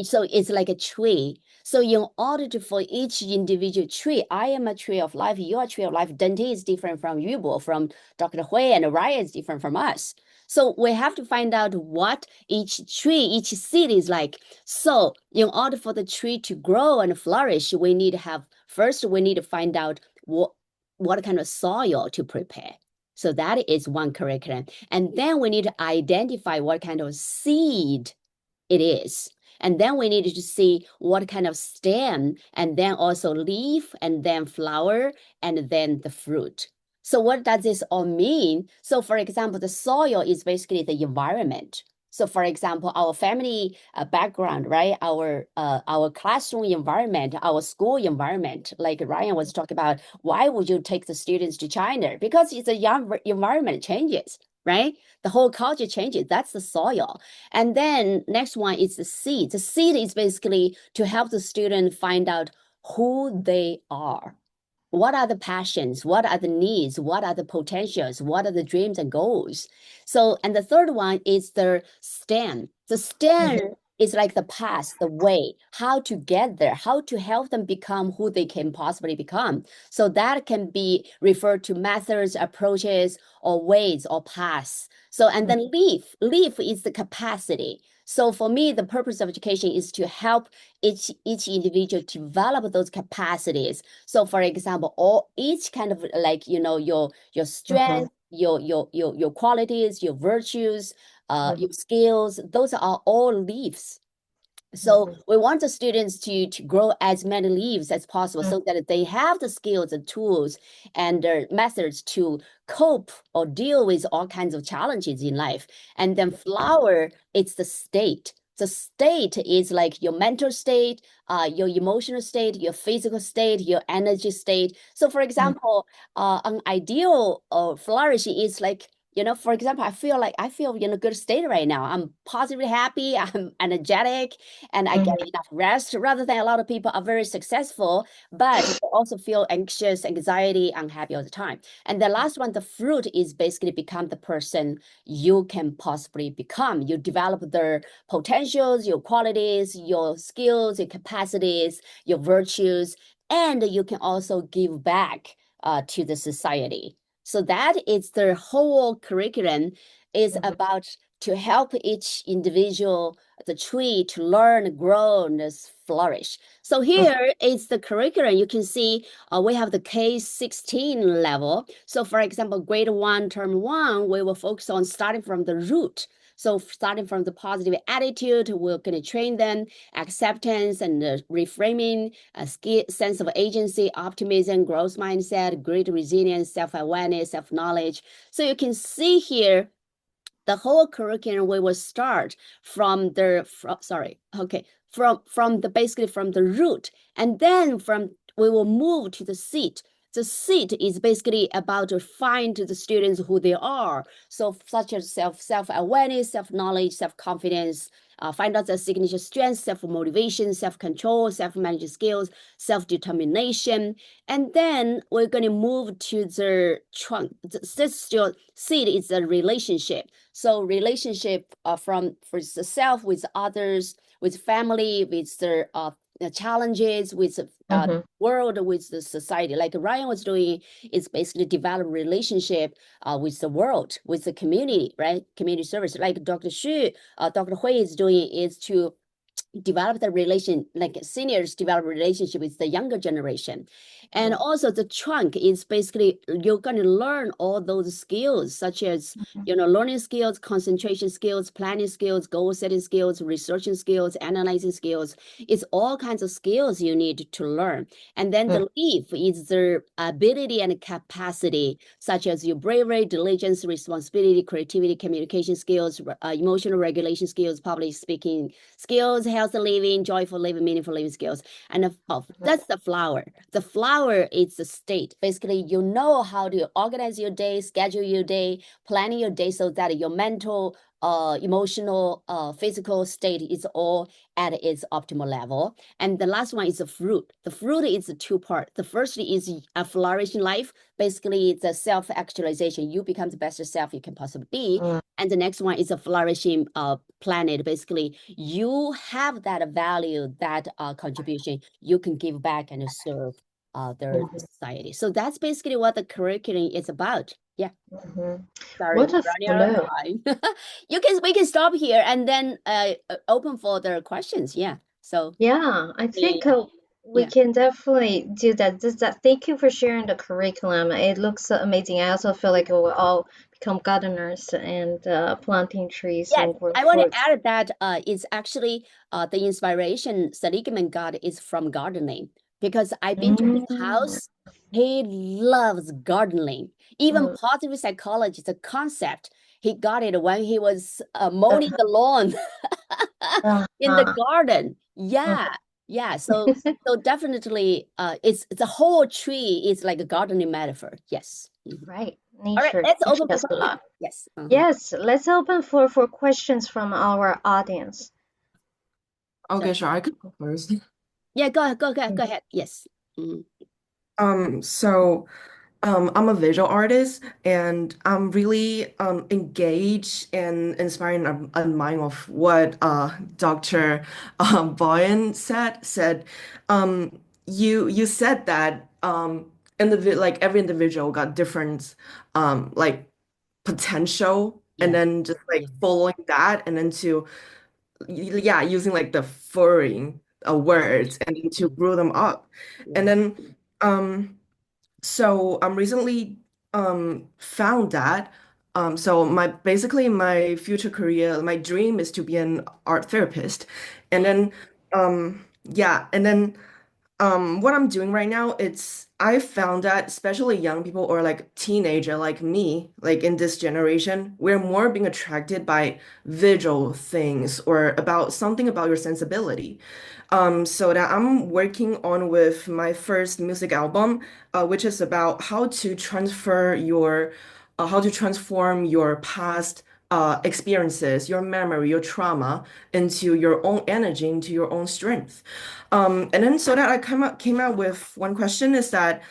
So it's like a tree. So in order to, for each individual tree, I am a tree of life, you are a tree of life. Dengting is different from Yubo, from Dr. Hui, and Ryan is different from us. So we have to find out what each tree, each seed is like. So in order for the tree to grow and flourish, we need to find out what kind of soil to prepare. So that is one curriculum. And then we need to identify what kind of seed it is. And then we needed to see what kind of stem, and then also leaf, and then flower, and then the fruit. So what does this all mean? So for example, the soil is basically the environment. So for example, our family background, right? Our classroom environment, our school environment, like Ryan was talking about, why would you take the students to China? Because it's a young environment changes, right? The whole culture changes. That's the soil. And then next one is the seed. The seed is basically to help the student find out who they are. What are the passions? What are the needs? What are the potentials? What are the dreams and goals? So, and the third one is the stem. The stem is like the path, the way, how to get there, how to help them become who they can possibly become. So that can be referred to methods, approaches, or ways or paths. So, and then leaf is the capacity. So for me, the purpose of education is to help each individual develop those capacities. So for example, each kind of like, your strength, your qualities, your virtues, your skills, those are all leaves. So we want the students to grow as many leaves as possible so that they have the skills and tools and methods to cope or deal with all kinds of challenges in life. And then flower, it's the state. The state is like your mental state, your emotional state, your physical state, your energy state. So for example, an ideal flourishing is like, for example, I feel in a good state right now. I'm positively happy, I'm energetic, and I get enough rest, rather than a lot of people are very successful, but they also feel anxious, anxiety, unhappy all the time. And the last one, the fruit, is basically become the person you can possibly become. You develop their potentials, your qualities, your skills, your capacities, your virtues, and you can also give back to the society. So that is the whole curriculum is about to help each individual, the tree, to learn, grow, and flourish. So here is the curriculum. You can see we have the K-16 level. So for example, grade 1, term 1, we will focus on starting from the root. So starting from the positive attitude, we're going to train them acceptance and reframing, a sense of agency, optimism, growth mindset, great resilience, self-awareness, self-knowledge. So you can see here the whole curriculum we will start from the basically from the root, and then we will move to the seed. The seed is basically about to find the students who they are. So such as self-awareness, self-knowledge, self-confidence, find out their signature strengths, self-motivation, self-control, self-management skills, self-determination. And then we're going to move to the trunk. The seed is a relationship. So relationship for the self, with others, with family, with the challenges, with the world, with the society. Like Ryan was doing, is basically develop relationship with the world, with the community, right? Community service. Like Dr. Hui is doing, is to develop the relation, like seniors develop relationship with the younger generation. And also the trunk is basically, you're going to learn all those skills, such as, learning skills, concentration skills, planning skills, goal setting skills, researching skills, analyzing skills. It's all kinds of skills you need to learn. And then the leaf is the ability and capacity, such as your bravery, diligence, responsibility, creativity, communication skills, emotional regulation skills, public speaking skills, healthy living, joyful living, meaningful living skills. And that's the flower. The flower is the state. Basically, you know how to organize your day, schedule your day, planning your day so that your mental, emotional, physical state is all at its optimal level. And the last one is the fruit. The fruit is a two-part. The first is a flourishing life. Basically, it's a self-actualization. You become the best self you can possibly be. And the next one is a flourishing planet. Basically, you have that value, that contribution you can give back and serve the society. So that's basically what the curriculum is about. Yeah. Sorry, What a running out of flow. time. We can stop here and then open for the questions. Yeah. So Yeah, I think we yeah. can definitely do that. Thank you for sharing the curriculum. It looks amazing. I also feel like we'll all become gardeners and planting trees Yes, and grow I want to fruits. add that it's actually the inspiration Seligman got is from gardening, because I've been to his house. He loves gardening. Even positive psychology, the concept, he got it when he was mowing the lawn in the garden. Yeah, yeah. So definitely, it's the whole tree is like a gardening metaphor. Yes. Right. All right, Nature let's teaches open for us a lot. questions. Yes. Yes, let's open for questions from our audience. Okay, sure. I could go first. Yeah, go ahead. Yes. So I'm a visual artist, and I'm really engaged and inspired and admiring of what Dr. Boyan said. You said that like every individual got different like potential, and then just like following that, and then to using like the foreign words and then to grow them up. And then so recently found that so my future career, my dream is to be an art therapist. And then and then what I'm doing right now, I found that especially young people or like teenager like me, like in this generation, we're more being attracted by visual things or about something about your sensibility. So that I'm working on with my first music album, which is about how to transform your past experiences, your memory, your trauma into your own energy, into your own strength. And then so that I came out with one question is that,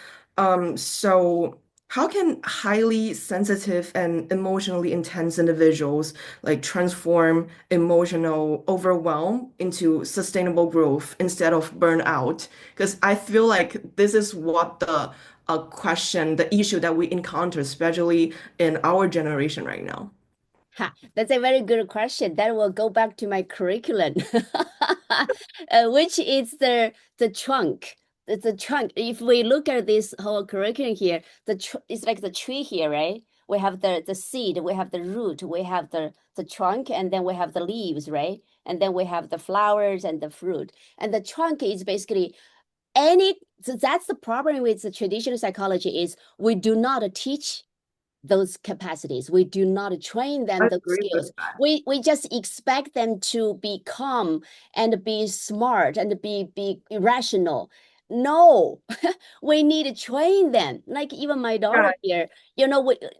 so how can highly sensitive and emotionally intense individuals like transform emotional overwhelm into sustainable growth instead of burnout? Because I feel like this is what the issue that we encounter, especially in our generation right now. That's a very good question. That will go back to my curriculum, which is the trunk. The trunk. If we look at this whole curriculum here, it's like the tree here, right? We have the seed, we have the root, we have the trunk, and then we have the leaves, right? And then we have the flowers and the fruit. And the trunk is basically so that's the problem with the traditional psychology is we do not teach those capacities. We do not train them I those agree with skills. that. We just expect them to be calm and be smart and be irrational. No, we need to train them. Like even my daughter here,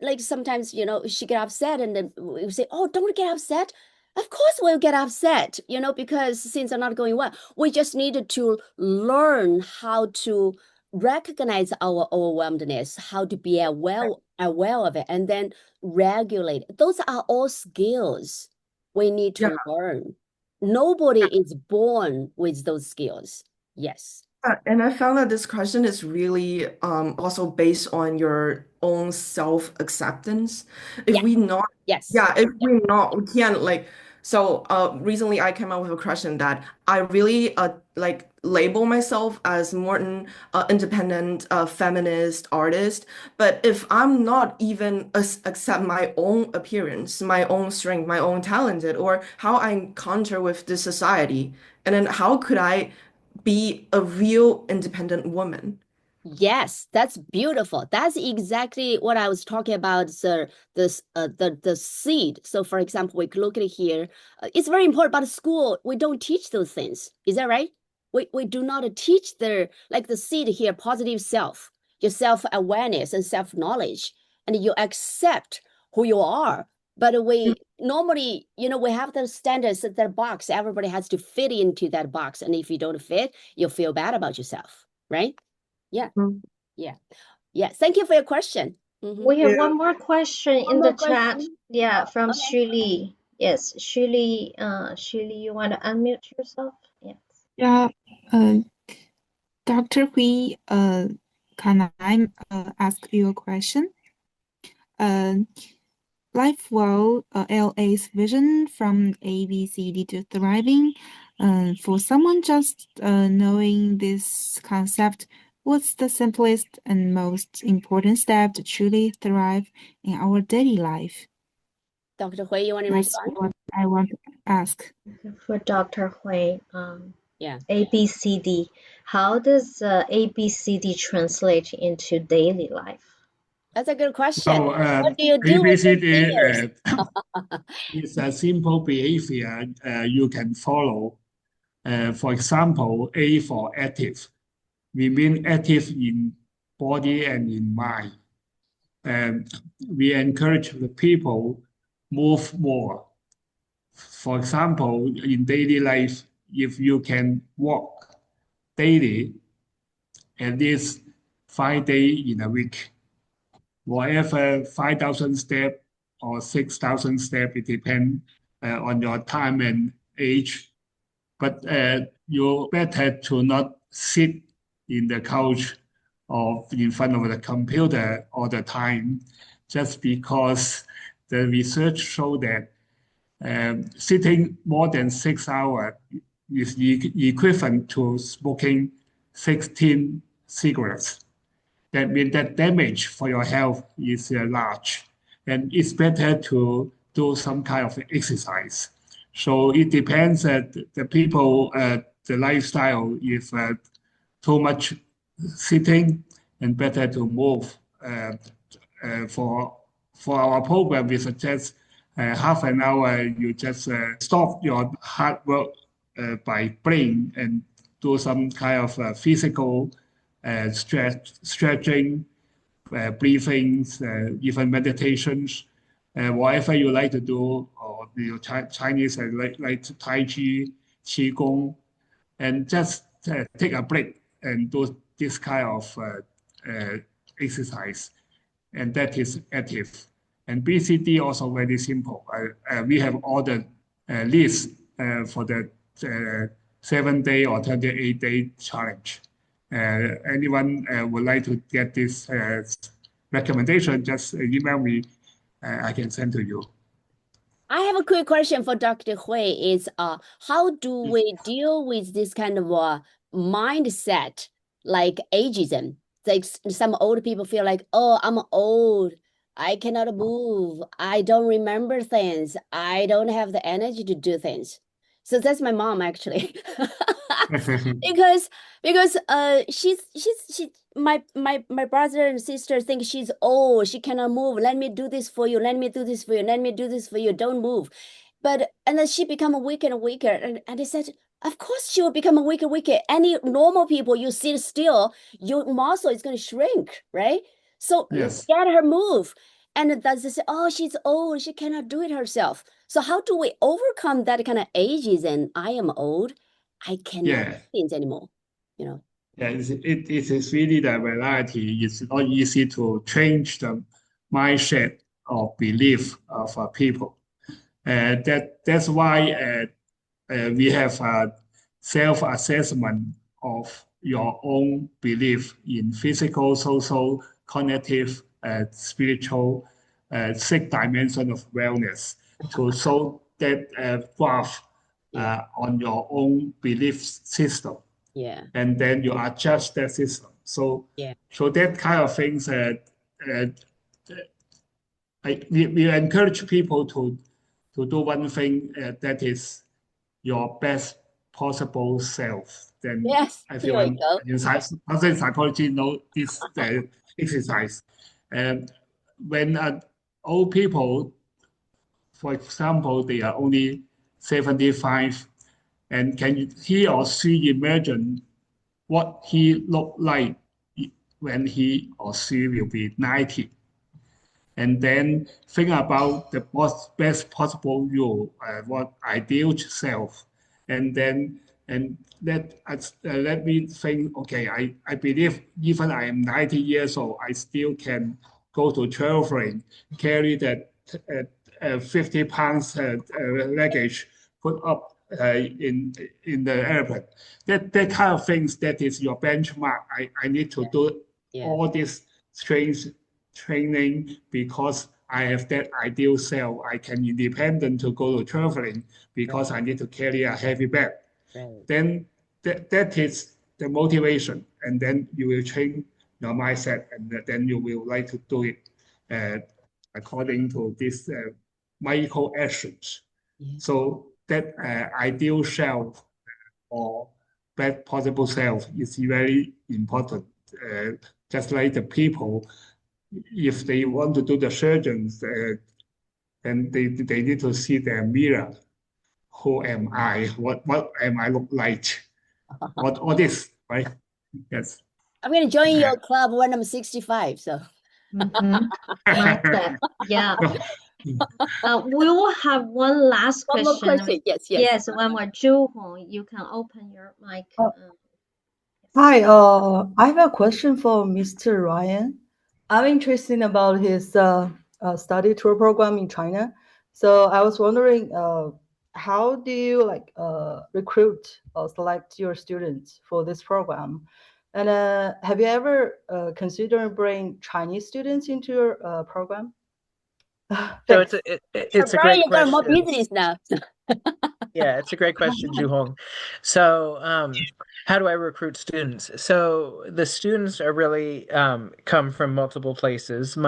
like sometimes, she get upset and then we say, oh, don't get upset. Of course we'll get upset, because things are not going well. We just needed to learn how to recognize our overwhelmedness, how to be aware of it, and then regulate. Those are all skills we need Yeah. to learn. Nobody is born with those skills. Yes. And I found that this question is really also based on your own self-acceptance. If Yeah. we not, Yes. yeah, if we not, we can't like. So recently I came up with a question that I really like label myself as more an independent feminist artist. But if I'm not even accept my own appearance, my own strength, my own talented, or how I encounter with this society, and then how could I be a real independent woman? Yes, that's beautiful. That's exactly what I was talking about, the seed. So for example, we could look at it here. It's very important, but school, we don't teach those things. Is that right? We do not teach the seed here, positive self, your self-awareness and self-knowledge, and you accept who you are. But we normally, we have the standards, that box. Everybody has to fit into that box. And if you don't fit, you'll feel bad about yourself, right? Yeah. Mhm. Yeah. Yeah. Thank you for your question. We have one more question in the chat. Question. Yeah, from Okay. Shuli. Yes, Shuli, you want to unmute yourself? Yes. Yeah, Dr. Hui, can I ask you a question? Lifewell, LA's vision from ABCD to thriving. For someone just knowing this concept, what's the simplest and most important step to truly thrive in our daily life? Dr. Hui, you want to That's respond? what I want to ask. For Dr. Hui, Yeah. ABCD. How does ABCD translate into daily life? That's a good question. So What do you do with your fingers? is a simple behavior you can follow. For example, A for active. We mean active in body and in mind. We encourage the people move more. For example, in daily life, if you can walk daily, at least 5 days in a week, whatever 5,000 steps or 6,000 steps, it depends on your time and age. But you better to not sit in the couch or in front of the computer all the time, just because the research show that sitting more than 6 hours is equivalent to smoking 16 cigarettes. That means that damage for your health is large, and it's better to do some kind of exercise. So it depends that the people, the lifestyle, if too much sitting, and better to move. For our program, we suggest half an hour. You just stop your hard work by brain and do some kind of physical stretching, breathings, even meditations, whatever you like to do, or Chinese like Tai Chi, Qi Gong, and just take a break and do this kind of exercise, and that is active. And BCD also very simple. We have all the lists for the 7 day or 28-day challenge. Anyone would like to get this recommendation, just email me. I can send to you. I have a quick question for Dr. Hui is how do we deal with this kind of mindset like ageism? Like some old people feel like, oh, I'm old. I cannot move. I don't remember things. I don't have the energy to do things. So that's my mom actually. because she my brother and sister think she's old, she cannot move. Let me do this for you, let me do this for you, let me do this for you, don't move. And then she become weaker and weaker, and they said, of course she will become weaker and weaker. Any normal people, you sit still, your muscle is going to shrink, right? So Yes. get her move. And they say, oh, she's old, she cannot do it herself. So how do we overcome that kind of ages? And I am old, I cannot do Yeah. things anymore, you know? Yeah, it is really the variety. It's not easy to change the mindset or belief of people. That's why we have a self-assessment of your own belief in physical, social, cognitive, spiritual, six dimension of wellness to show that graph Yeah. on your own belief system, Yeah. and then you adjust that system. Yeah. So that kind of things, uh, we encourage people to do one thing that is your best possible self. Then Yes, here we everyone go. in positive psychology know this exercise. And when old people, for example, they are only 75, and he or she imagine what he looked like when he or she will be 90? And then think about the best possible you, what ideal self, and then and let me think. Okay, I believe even I am 90 years old, I still can go to traveling, carry that 50 pounds luggage, put up in the airplane. That kind of things, that is your benchmark. I need to do Yeah. all these strange training because I have that ideal self. I can independent to go to traveling because I need to carry a heavy bag. Right. Then that is the motivation, and then you will change your mindset, and then you will like to do it according to these micro actions. Yeah. So that ideal self or best possible self is very important. Just like the people, if they want to do the surgeons, then they need to see their mirror. Who am I? What am I look like? What all this, right? Yes. I'm going to join your club when I'm 65. So Mindset. Yeah. We will have one last one more question. question. Yes, yes. Yes, one more. Zhu Hong, you can open your mic. Hi, I have a question for Mr. Ryan. I'm interested about his study tour program in China. So I was wondering, how do you recruit or select your students for this program? And have you ever considered bring Chinese students into your program? So Thanks. it's a Brian, great you got more question. business now. Yeah, it's a great question, Juhong. So, how do I recruit students? So the students are really come from multiple places.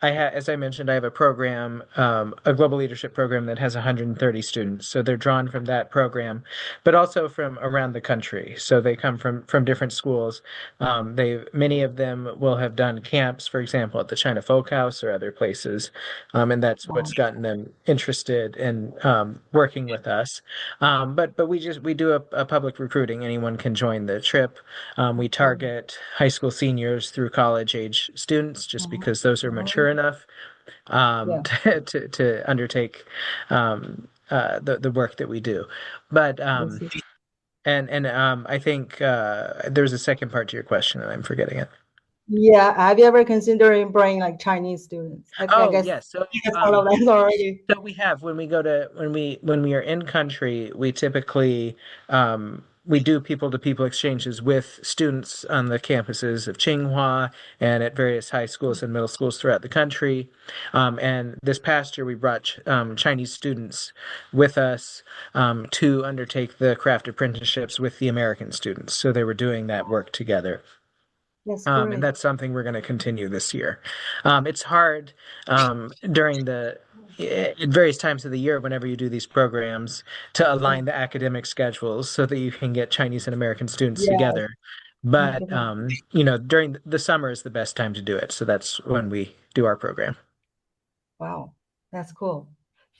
As I mentioned, I have a program, a global leadership program that has 130 students. So they're drawn from that program, but also from around the country. So they come from different schools. Many of them will have done camps, for example, at the China Folk House or other places, and that's what's gotten them interested in working with us. But we do a public recruiting. Anyone can join the trip. We target high school seniors through college age students, just because those are mature enough to undertake the work that we do. But I think there's a second part to your question, and I'm forgetting it. Yeah, have you ever considered bringing like Chinese students? I Oh, guess yes. So, that's one of them already. so we have when we are in country, we typically we do people-to-people exchanges with students on the campuses of Tsinghua and at various high schools and middle schools throughout the country. And this past year, we brought Chinese students with us to undertake the craft apprenticeships with the American students. So they were doing that work together. That's And great. that's something we're going to continue this year. It's hard during the at various times of the year whenever you do these programs to align the academic schedules so that you can get Chinese and American students Yeah. together. But during the summer is the best time to do it. So that's when we do our program. Wow, that's cool.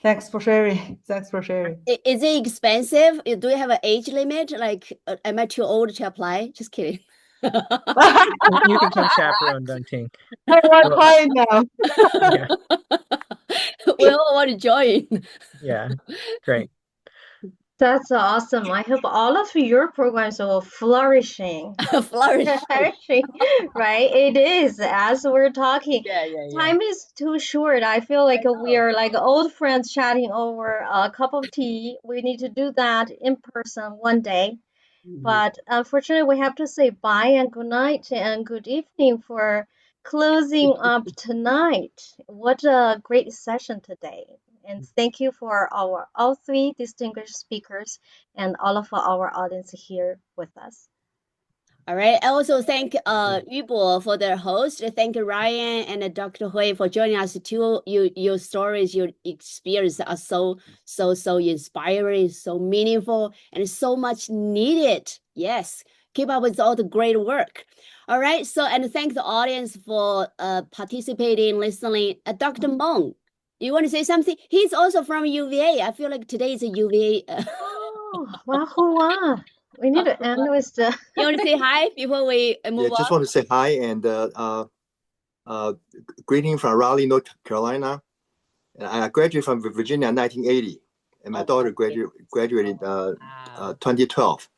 Thanks for sharing. Thanks for sharing. Is it expensive? Do you have an age limit? Like, am I too old to apply? Just kidding. You can come chaperone, Dengting. I want fine now. Yeah. We all want to join. Yeah, great. That's awesome. I hope all of your programs are flourishing. Flourishing. Flourishing, right? It is, as we're talking. Yeah. Time is too short. I feel like we are like old friends chatting over a cup of tea. We need to do that in person one day. But unfortunately, we have to say bye and good night and good evening for closing up tonight. What a great session today. And thank you for all three distinguished speakers and all of our audience here with us. All right. I also thank Yubo for their host. Thank Ryan and Dr. Hui for joining us too. Your stories, your experience are so inspiring, so meaningful, and so much needed. Yes. Keep up with all the great work. All right. So, and thank the audience for participating, listening. Dr. Meng, you want to say something? He's also from UVA. I feel like today is a UVA. Oh, wow. We need to end with the. You want to say hi before we move on? Just want to say hi and greeting from Raleigh, North Carolina. I graduated from Virginia in 1980, and my daughter graduated 2012.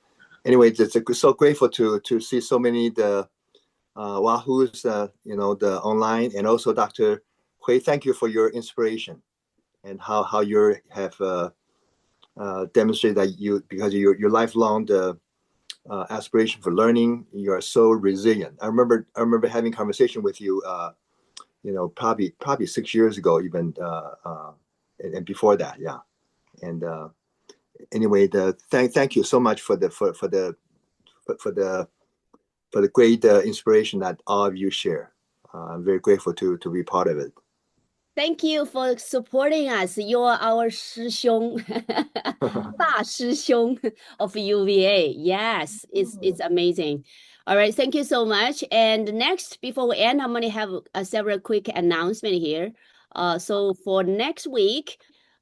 Anyway, it's so grateful to see so many the Wahoos, the online, and also Dr. Hui. Thank you for your inspiration and how you have demonstrated that because your lifelong aspiration for learning, you are so resilient. I remember having a conversation with you, probably 6 years ago, even and before that, yeah. And anyway, thank you so much for the great inspiration that all of you share. I'm very grateful to be part of it. Thank you for supporting us. You're our 师兄, 大师兄 of UVA. Yes, it's amazing. All right, thank you so much. And next, before we end, I'm going to have several quick announcements here. So for next week,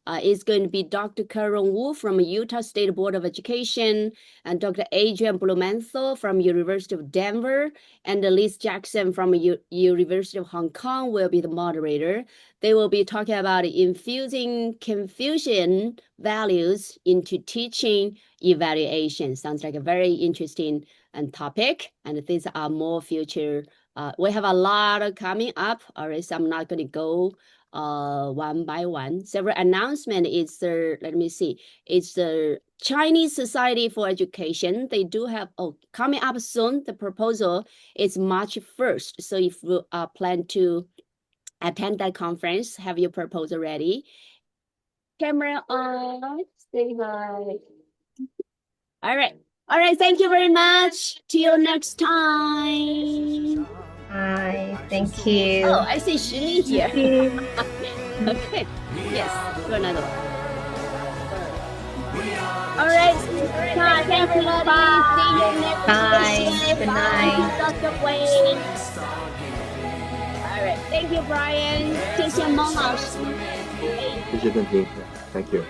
it's going to be Dr. Karen Wu from Utah State Board of Education and Dr. Adrian Blumenthal from University of Denver and Liz Jackson from University of Hong Kong will be the moderator. They will be talking about infusing Confucian values into teaching evaluation. Sounds like a very interesting topic, and these are more future. We have a lot coming up. All right, so I'm not going to go one by one. Several announcement is let me see. It's the Chinese Society for Education. They do have coming up soon. The proposal is March 1st. So if you plan to attend that conference, have your proposal ready. Camera on. Say hi. All right. Thank you very much. Till next time. Hi, thank you. Oh, I see Shili here. Okay. Yes, do another one. All right. Thank you, everybody. See you next Bye. Good night. Dr. Wayne. All right. Thank you, Brian. 谢谢孟老师。谢谢邓婷，Thank you。